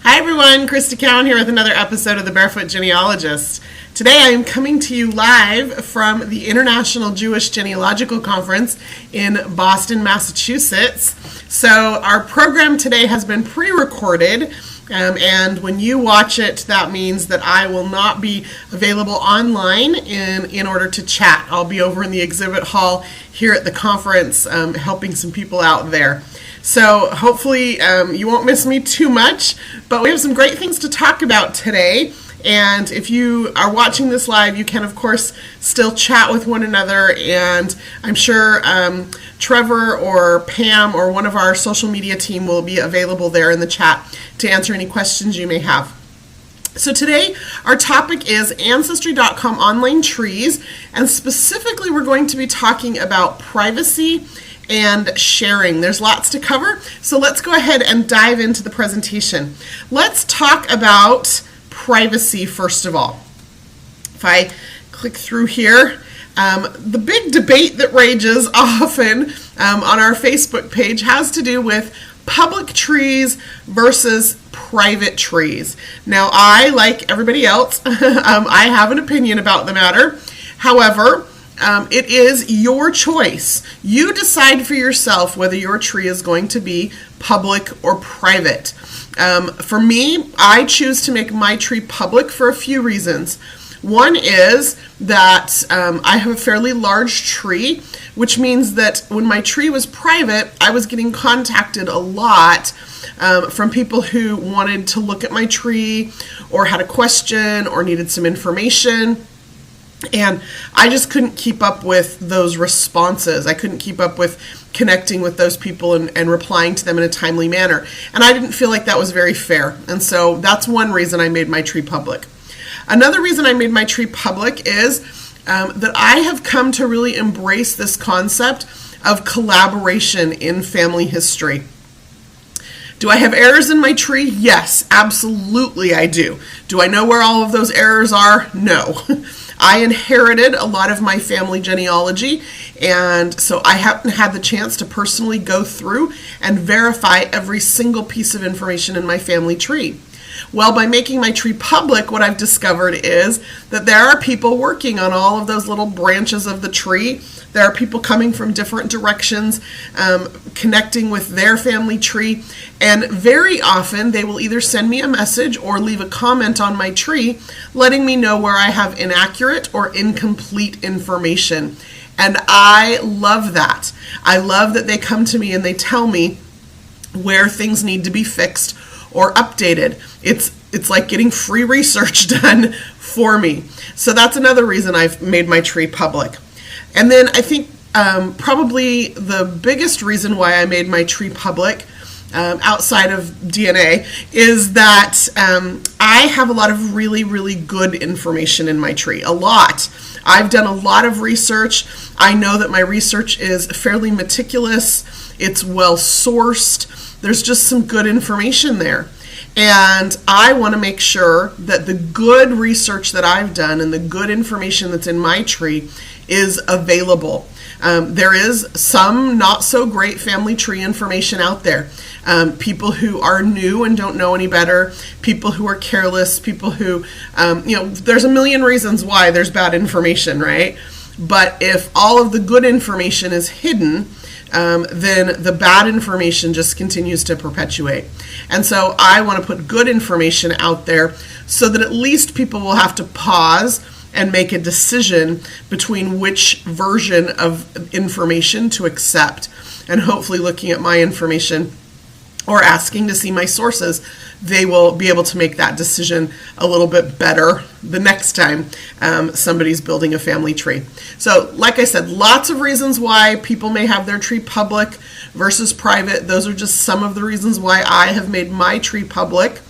Hi everyone, Crista Cowan here with another episode of The Barefoot Genealogist. Today I am coming to you live from the International Jewish Genealogical Conference in Boston, Massachusetts. So our program today has been pre-recorded, and when you watch it, that means that I will not be available online in order to chat. I'll be over in the exhibit hall here at the conference helping some people out there. So hopefully you won't miss me too much, but we have some great things to talk about today. And if you are watching this live, you can, of course, still chat with one another. And I'm sure Trevor or Pam or one of our social media team will be available there in the chat to answer any questions you may have. So today, our topic is Ancestry.com online trees, and specifically we're going to be talking about privacy and sharing. There's lots to cover, so let's go ahead and dive into the presentation. Let's talk about privacy first of all. If I click through here, the big debate that rages often on our Facebook page has to do with public trees versus private trees. Now, I, like everybody else, I have an opinion about the matter. However, it is your choice. You decide for yourself whether your tree is going to be public or private. For me, I choose to make my tree public for a few reasons. One is that I have a fairly large tree, which means that when my tree was private, I was getting contacted a lot from people who wanted to look at my tree or had a question or needed some information. And I just couldn't keep up with those responses. I couldn't keep up with connecting with those people and replying to them in a timely manner. And I didn't feel like that was very fair. And so that's one reason I made my tree public. Another reason I made my tree public is that I have come to really embrace this concept of collaboration in family history. Do I have errors in my tree? Yes, absolutely I do. Do I know where all of those errors are? No. I inherited a lot of my family genealogy, and so I haven't had the chance to personally go through and verify every single piece of information in my family tree. Well, by making my tree public, what I've discovered is that there are people working on all of those little branches of the tree. There are people coming from different directions, connecting with their family tree, and very often they will either send me a message or leave a comment on my tree letting me know where I have inaccurate or incomplete information. And I love that. I love that they come to me and they tell me where things need to be fixed or updated. It's like getting free research done for me. So that's another reason I've made my tree public. And then I think probably the biggest reason why I made my tree public outside of DNA is that I have a lot of really, really good information in my tree. A lot. I've done a lot of research. I know that my research is fairly meticulous. It's well sourced. There's just some good information there. And I want to make sure that the good research that I've done and the good information that's in my tree is available. There is some not so great family tree information out there. People who are new and don't know any better, people who are careless, people who, there's a million reasons why there's bad information, right? But if all of the good information is hidden, then the bad information just continues to perpetuate. And so I want to put good information out there so that at least people will have to pause and make a decision between which version of information to accept. And hopefully looking at my information or asking to see my sources, they will be able to make that decision a little bit better the next time somebody's building a family tree. So like I said, lots of reasons why people may have their tree public versus private. Those are just some of the reasons why I have made my tree public.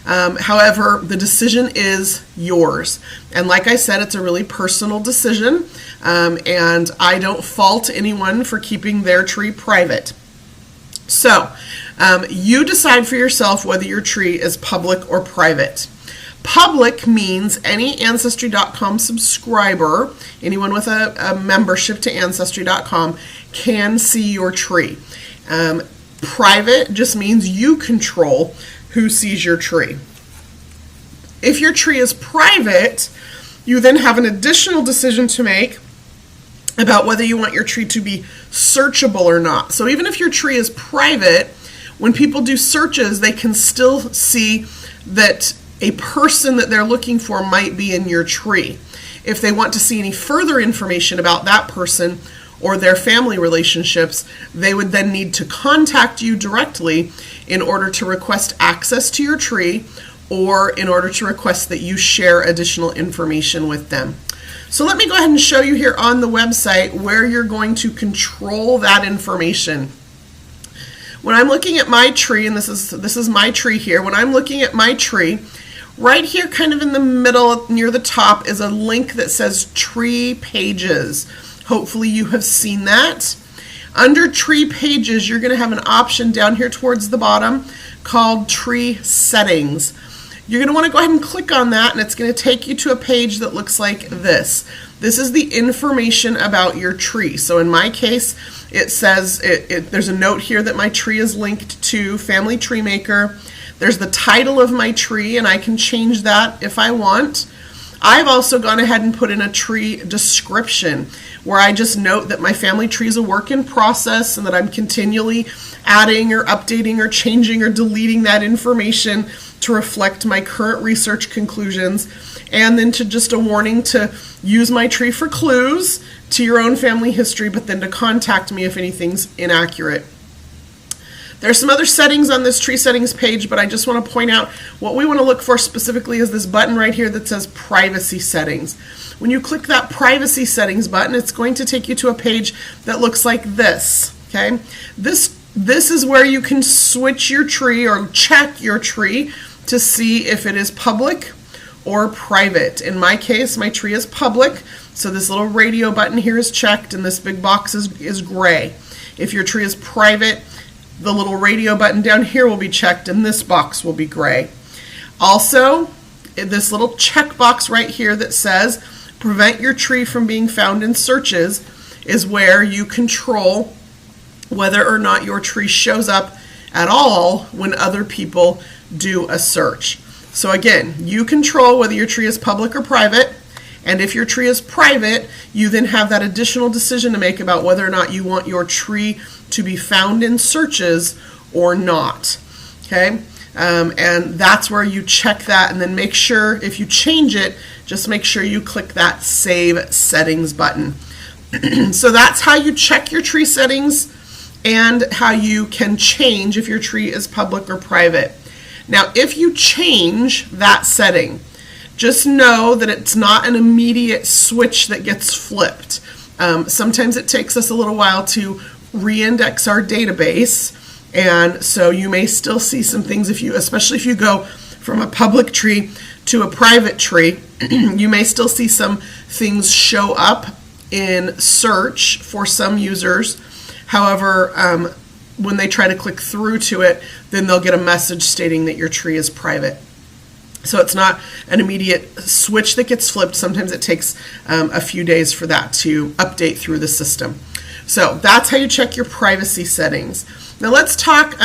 However, the decision is yours. And like I said, it's a really personal decision, and I don't fault anyone for keeping their tree private. So, you decide for yourself whether your tree is public or private. Public means any Ancestry.com subscriber, anyone with a membership to Ancestry.com, can see your tree. Private just means you control who sees your tree. If your tree is private, you then have an additional decision to make about whether you want your tree to be searchable or not. So even if your tree is private, when people do searches, they can still see that a person that they're looking for might be in your tree. If they want to see any further information about that person or their family relationships, they would then need to contact you directly in order to request access to your tree or in order to request that you share additional information with them. So let me go ahead and show you here on the website where you're going to control that information. When I'm looking at my tree, and this is my tree here, when I'm looking at my tree, right here kind of in the middle near the top is a link that says Tree Pages. Hopefully you have seen that. Under Tree Pages, you're going to have an option down here towards the bottom called Tree Settings. You're going to want to go ahead and click on that, and it's going to take you to a page that looks like this. This is the information about your tree. So in my case, it says, there's a note here that my tree is linked to Family Tree Maker. There's the title of my tree, and I can change that if I want. I've also gone ahead and put in a tree description where I just note that my family tree is a work in process and that I'm continually adding or updating or changing or deleting that information to reflect my current research conclusions, and then to just a warning to use my tree for clues to your own family history, but then to contact me if anything's inaccurate. There's some other settings on this tree settings page, but I just want to point out what we want to look for specifically is this button right here that says privacy settings. When you click that privacy settings button, it's going to take you to a page that looks like this. Okay, this is where you can switch your tree or check your tree to see if it is public or private. In my case, my tree is public, so this little radio button here is checked and this big box is gray. If your tree is private, the little radio button down here will be checked and this box will be gray. Also, this little check box right here that says prevent your tree from being found in searches is where you control whether or not your tree shows up at all when other people do a search. So again, you control whether your tree is public or private, and if your tree is private, you then have that additional decision to make about whether or not you want your tree to be found in searches or not. Okay, and that's where you check that, and then make sure if you change it, just make sure you click that Save Settings button. So that's how you check your tree settings and how you can change if your tree is public or private. Now, if you change that setting, just know that it's not an immediate switch that gets flipped. Sometimes it takes us a little while to re-index our database, and so you may still see some things, especially if you go from a public tree to a private tree, you may still see some things show up in search for some users. However, when they try to click through to it, then they'll get a message stating that your tree is private. So it's not an immediate switch that gets flipped. Sometimes it takes a few days for that to update through the system. So that's how you check your privacy settings. Now let's talk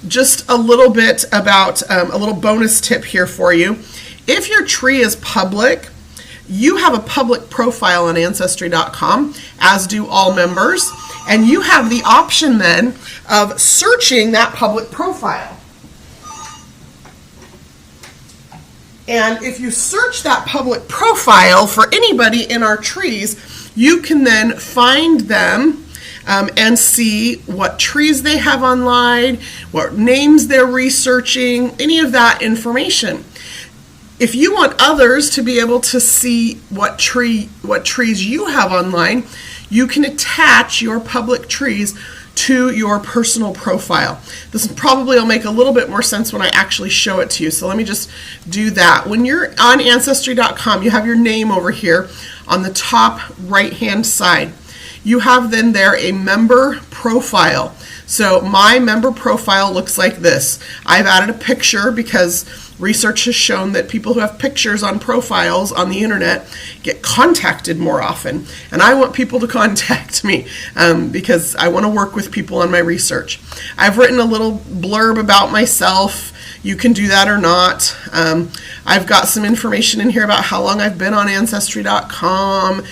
just a little bit about a little bonus tip here for you. If your tree is public, you have a public profile on Ancestry.com, as do all members, and you have the option then of searching that public profile. And if you search that public profile for anybody in our trees, you can then find them and see what trees they have online, what names they're researching, any of that information. If you want others to be able to see what trees you have online, you can attach your public trees to your personal profile. This probably will make a little bit more sense when I actually show it to you. So let me just do that. When you're on Ancestry.com, you have your name over here on the top right-hand side. You have then there a member profile. So my member profile looks like this. I've added a picture because research has shown that people who have pictures on profiles on the internet get contacted more often. And I want people to contact me because I want to work with people on my research. I've written a little blurb about myself, You can do that or not. I've got some information in here about how long I've been on Ancestry.com,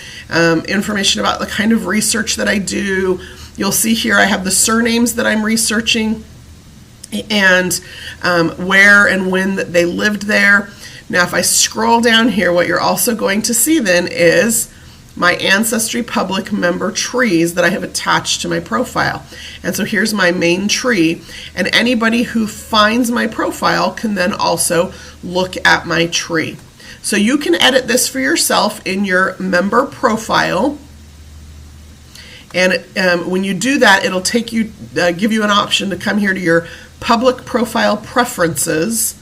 information about the kind of research that I do. You'll see here I have the surnames that I'm researching and where and when that they lived there. Now, if I scroll down here, what you're also going to see then is my Ancestry public member trees that I have attached to my profile. And so here's my main tree, and anybody who finds my profile can then also look at my tree. So you can edit this for yourself in your member profile. And when you do that, it'll take you, give you an option to come here to your public profile preferences.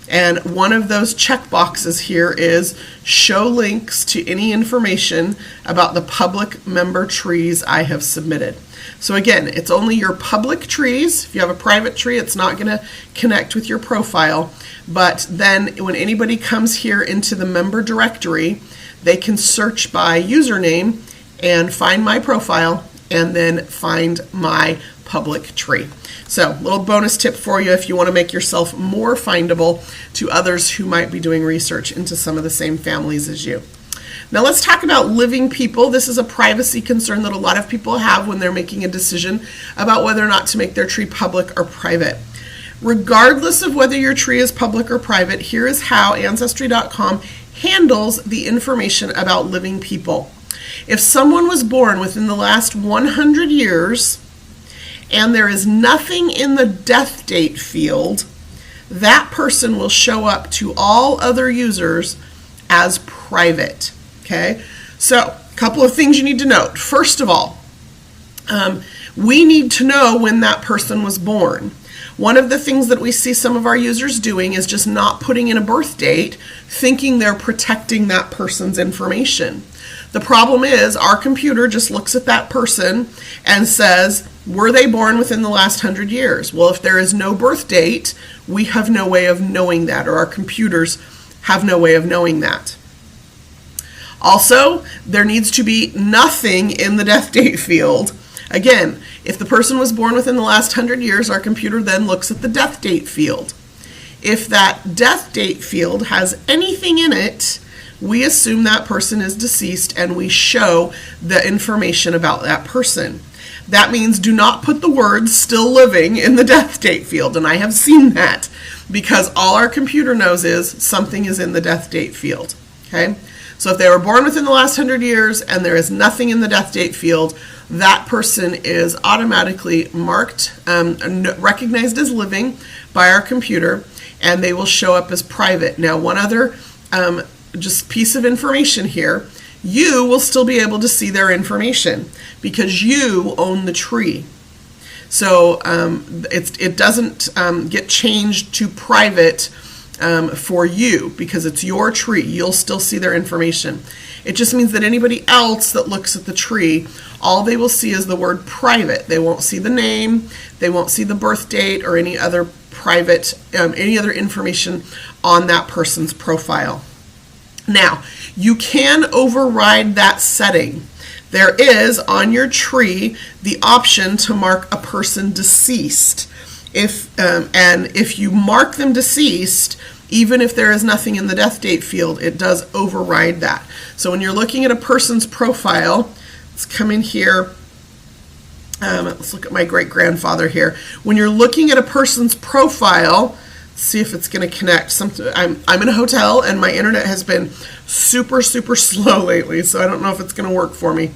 And one of those check boxes here is show links to any information about the public member trees I have submitted. So again, it's only your public trees. If you have a private tree, it's not going to connect with your profile. But then when anybody comes here into the member directory, they can search by username and find my profile and then find my public tree. So, little bonus tip for you if you want to make yourself more findable to others who might be doing research into some of the same families as you. Now let's talk about living people. This is a privacy concern that a lot of people have when they're making a decision about whether or not to make their tree public or private. Regardless of whether your tree is public or private, here is how Ancestry.com handles the information about living people. If someone was born within the last 100 years, and there is nothing in the death date field, that person will show up to all other users as private. Okay, so a couple of things you need to note. First of all, we need to know when that person was born. One of the things that we see some of our users doing is just not putting in a birth date, thinking they're protecting that person's information. The problem is our computer just looks at that person and says, were they born within the last 100 years? Well, if there is no birth date, we have no way of knowing that, or our computers have no way of knowing that. Also, there needs to be nothing in the death date field. Again, if the person was born within the last 100 years, our computer then looks at the death date field. If that death date field has anything in it, we assume that person is deceased and we show the information about that person. That means do not put the words still living in the death date field. And I have seen that because all our computer knows is something is in the death date field. Okay? So if they were born within the last 100 years and there is nothing in the death date field, that person is automatically marked, recognized as living by our computer, and they will show up as private. Now, one other just piece of information here, you will still be able to see their information because you own the tree. So it doesn't get changed to private for you because it's your tree. You'll still see their information. It just means that anybody else that looks at the tree, all they will see is the word private. They won't see the name, they won't see the birth date or any other private, any other information on that person's profile. Now, you can override that setting. There is on your tree the option to mark a person deceased. And if you mark them deceased, even if there is nothing in the death date field, it does override that. So when you're looking at a person's profile, let's come in here. Let's look at my great-grandfather here. When you're looking at a person's profile, see if it's going to connect. I'm in a hotel and my internet has been super slow lately, so I don't know if it's going to work for me.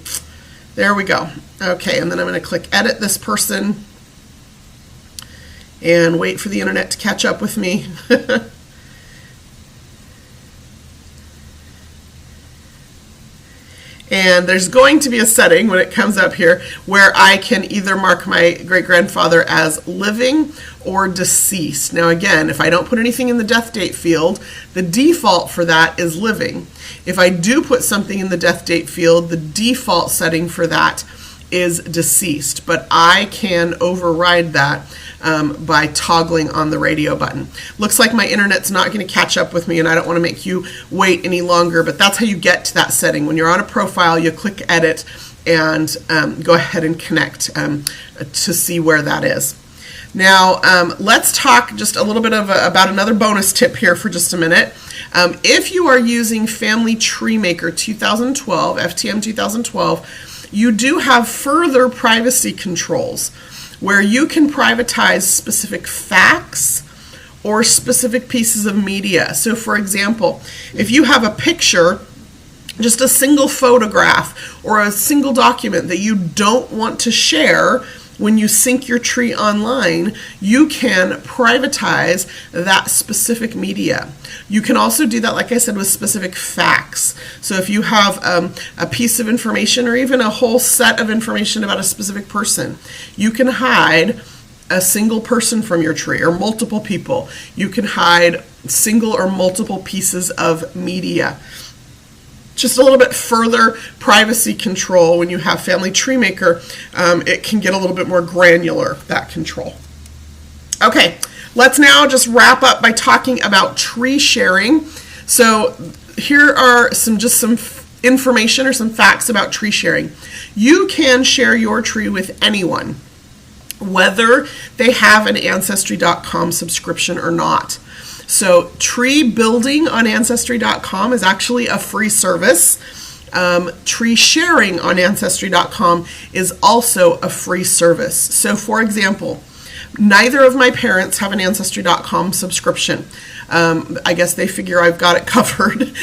There we go. Okay, and then I'm going to click edit this person and wait for the internet to catch up with me. And there's going to be a setting when it comes up here where I can either mark my great-grandfather as living or deceased. Now again, if I don't put anything in the death date field, the default for that is living. If I do put something in the death date field, the default setting for that is deceased. But I can override that by toggling on the radio button. Looks like my internet's not going to catch up with me and I don't want to make you wait any longer, but that's how you get to that setting. When you're on a profile, you click edit and go ahead and connect to see where that is. Now, let's talk just a little bit about another bonus tip here for just a minute. If you are using Family Tree Maker 2012, FTM 2012, you do have further privacy controls where you can privatize specific facts or specific pieces of media. So, for example, if you have a picture, just a single photograph or a single document that you don't want to share when you sync your tree online, you can privatize that specific media. You can also do that, like I said, with specific facts. So if you have a piece of information or even a whole set of information about a specific person, you can hide a single person from your tree or multiple people. You can hide single or multiple pieces of media. Just a little bit further privacy control when you have Family Tree Maker. It can get a little bit more granular, that control. Okay, let's now just wrap up by talking about tree sharing. So here are some information or some facts about tree sharing. You can share your tree with anyone, whether they have an Ancestry.com subscription or not. So tree building on Ancestry.com is actually a free service. Tree sharing on Ancestry.com is also a free service. So for example, neither of my parents have an Ancestry.com subscription. I guess they figure I've got it covered.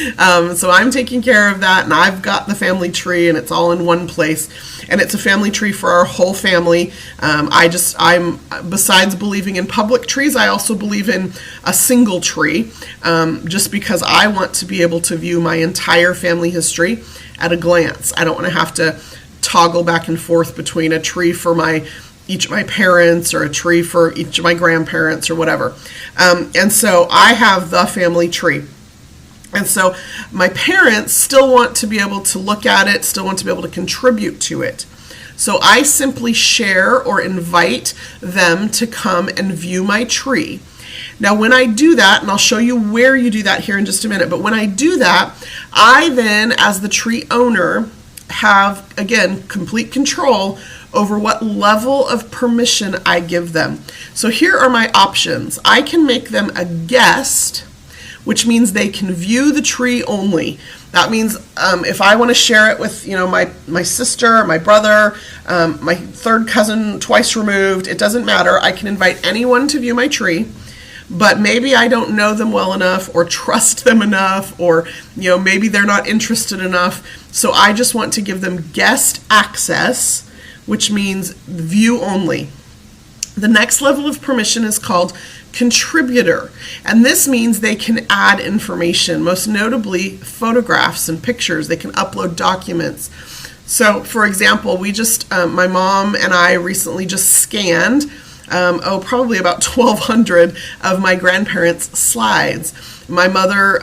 So I'm taking care of that, and I've got the family tree, and it's all in one place. And it's a family tree for our whole family. I'm besides believing in public trees, I also believe in a single tree, just because I want to be able to view my entire family history at a glance. I don't want to have to toggle back and forth between a tree for each of my parents or a tree for each of my grandparents or whatever. And so I have the family tree. And so my parents still want to be able to look at it, still want to be able to contribute to it. So I simply share or invite them to come and view my tree. Now when I do that, and I'll show you where you do that here in just a minute, but when I do that, I then, as the tree owner, have, again, complete control over what level of permission I give them. So here are my options. I can make them a guest, which means they can view the tree only. That means if I want to share it with my sister, my brother, my third cousin twice removed, it doesn't matter. I can invite anyone to view my tree. But maybe I don't know them well enough or trust them enough, or maybe they're not interested enough. So I just want to give them guest access, which means view only. The next level of permission is called contributor, and this means they can add information, most notably photographs and pictures. They can upload documents. So for example, my mom and I recently just scanned probably about 1,200 of my grandparents' slides. My mother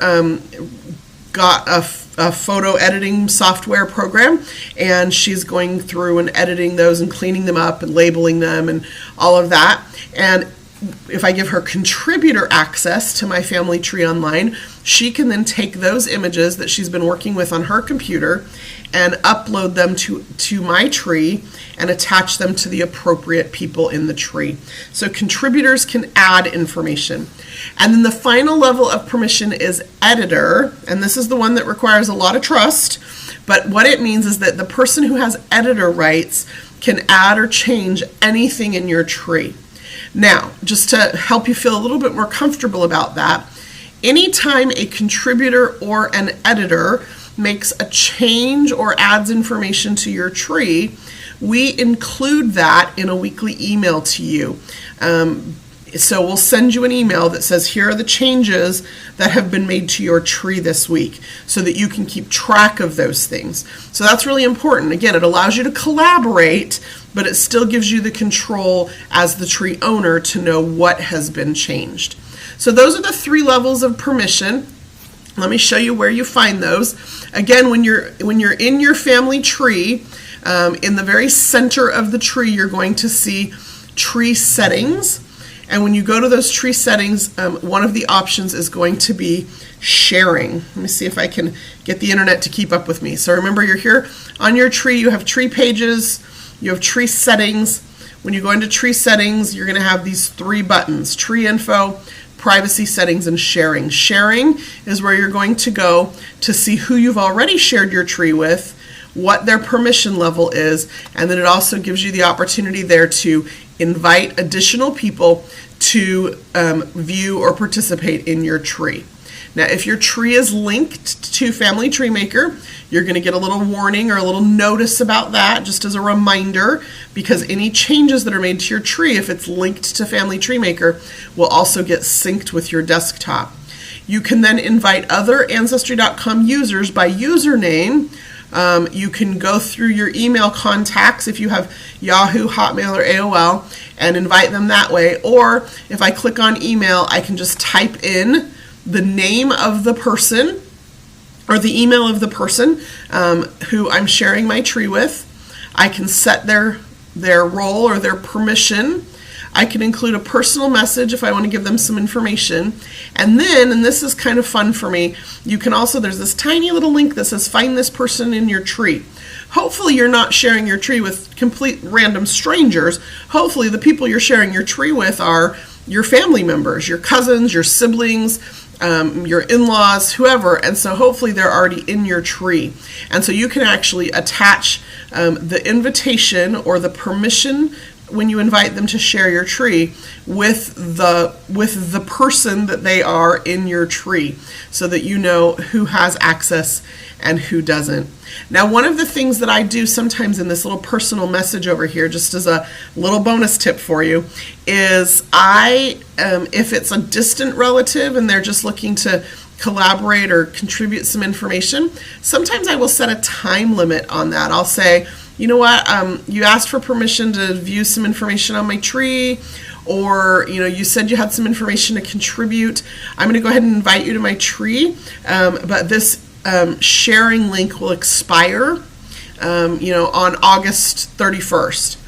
got a photo editing software program, and she's going through and editing those and cleaning them up and labeling them and all of that. And if I give her contributor access to my family tree online, she can then take those images that she's been working with on her computer and upload them to my tree and attach them to the appropriate people in the tree. So contributors can add information. And then the final level of permission is editor, and this is the one that requires a lot of trust, but what it means is that the person who has editor rights can add or change anything in your tree. Now, just to help you feel a little bit more comfortable about that, anytime a contributor or an editor makes a change or adds information to your tree, we include that in a weekly email to you. So we'll send you an email that says, here are the changes that have been made to your tree this week, so that you can keep track of those things. So that's really important. Again, it allows you to collaborate, but it still gives you the control as the tree owner to know what has been changed. So those are the 3 levels of permission. Let me show you where you find those. Again, when you're in your family tree, in the very center of the tree, you're going to see tree settings. And when you go to those tree settings, one of the options is going to be sharing. Let me see if I can get the internet to keep up with me. So remember, you're here on your tree, you have tree pages, you have tree settings. when you go into tree settings, you're going to have these 3 buttons: tree info, privacy settings, and sharing. Sharing is where you're going to go to see who you've already shared your tree with, what their permission level is, and then it also gives you the opportunity there to invite additional people to view or participate in your tree. Now, if your tree is linked to Family Tree Maker, you're going to get a little warning or a little notice about that, just as a reminder, because any changes that are made to your tree, if it's linked to Family Tree Maker, will also get synced with your desktop. You can then invite other Ancestry.com users by username. You can go through your email contacts if you have Yahoo, Hotmail, or AOL and invite them that way. Or if I click on email, I can just type in the name of the person or the email of the person who I'm sharing my tree with. I can set their role or their permission. I can include a personal message if I want to give them some information. And then, and this is kind of fun for me, you can also, there's this tiny little link that says find this person in your tree. Hopefully you're not sharing your tree with complete random strangers. Hopefully the people you're sharing your tree with are your family members, your cousins, your siblings, your in-laws, whoever, and so hopefully they're already in your tree. And so you can actually attach the invitation or the permission when you invite them to share your tree with the person that they are in your tree, so that you know who has access and who doesn't. Now, one of the things that I do sometimes in this little personal message over here, just as a little bonus tip for you, is if it's a distant relative and they're just looking to collaborate or contribute some information, sometimes I will set a time limit on that. I'll say, you know what, you asked for permission to view some information on my tree, or you said you had some information to contribute. I'm going to go ahead and invite you to my tree, but this sharing link will expire on August 31st.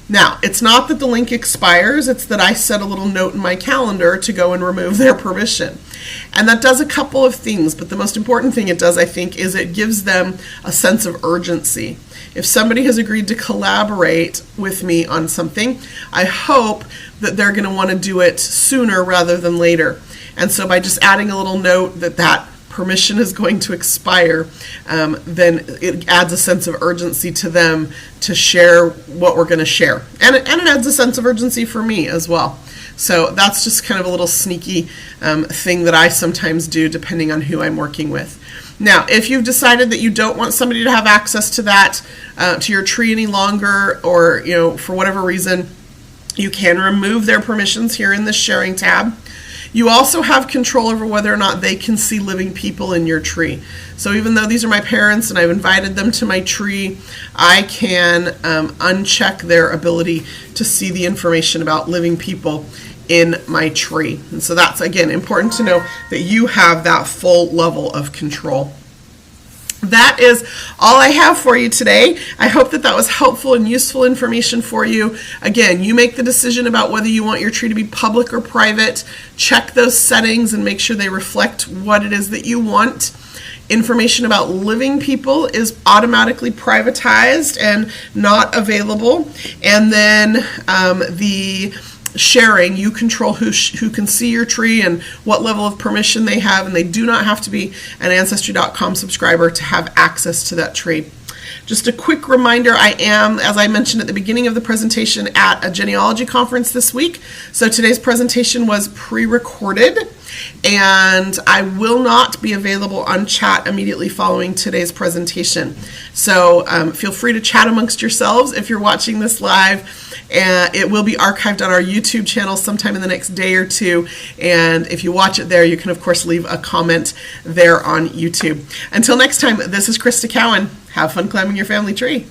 Now, it's not that the link expires, it's that I set a little note in my calendar to go and remove their permission. And that does a couple of things, but the most important thing it does, I think, is it gives them a sense of urgency. If somebody has agreed to collaborate with me on something, I hope that they're going to want to do it sooner rather than later. And so by just adding a little note that permission is going to expire, then it adds a sense of urgency to them to share what we're going to share. And it adds a sense of urgency for me as well. So that's just kind of a little sneaky thing that I sometimes do depending on who I'm working with. Now, if you've decided that you don't want somebody to have access to that, to your tree any longer, or for whatever reason, you can remove their permissions here in the sharing tab. You also have control over whether or not they can see living people in your tree. So even though these are my parents and I've invited them to my tree, I can uncheck their ability to see the information about living people in my tree. And so that's, again, important to know that you have that full level of control. That is all I have for you today. I hope that was helpful and useful information for you. Again, you make the decision about whether you want your tree to be public or private. Check those settings and make sure they reflect what it is that you want. Information about living people is automatically privatized and not available. And then the sharing, you control who can see your tree and what level of permission they have, and they do not have to be an Ancestry.com subscriber to have access to that tree. Just a quick reminder, I am, as I mentioned at the beginning of the presentation, at a genealogy conference this week. So today's presentation was pre-recorded, and I will not be available on chat immediately following today's presentation. So feel free to chat amongst yourselves if you're watching this live. And it will be archived on our YouTube channel sometime in the next day or two. And if you watch it there, you can, of course, leave a comment there on YouTube. Until next time, this is Crista Cowan. Have fun climbing your family tree.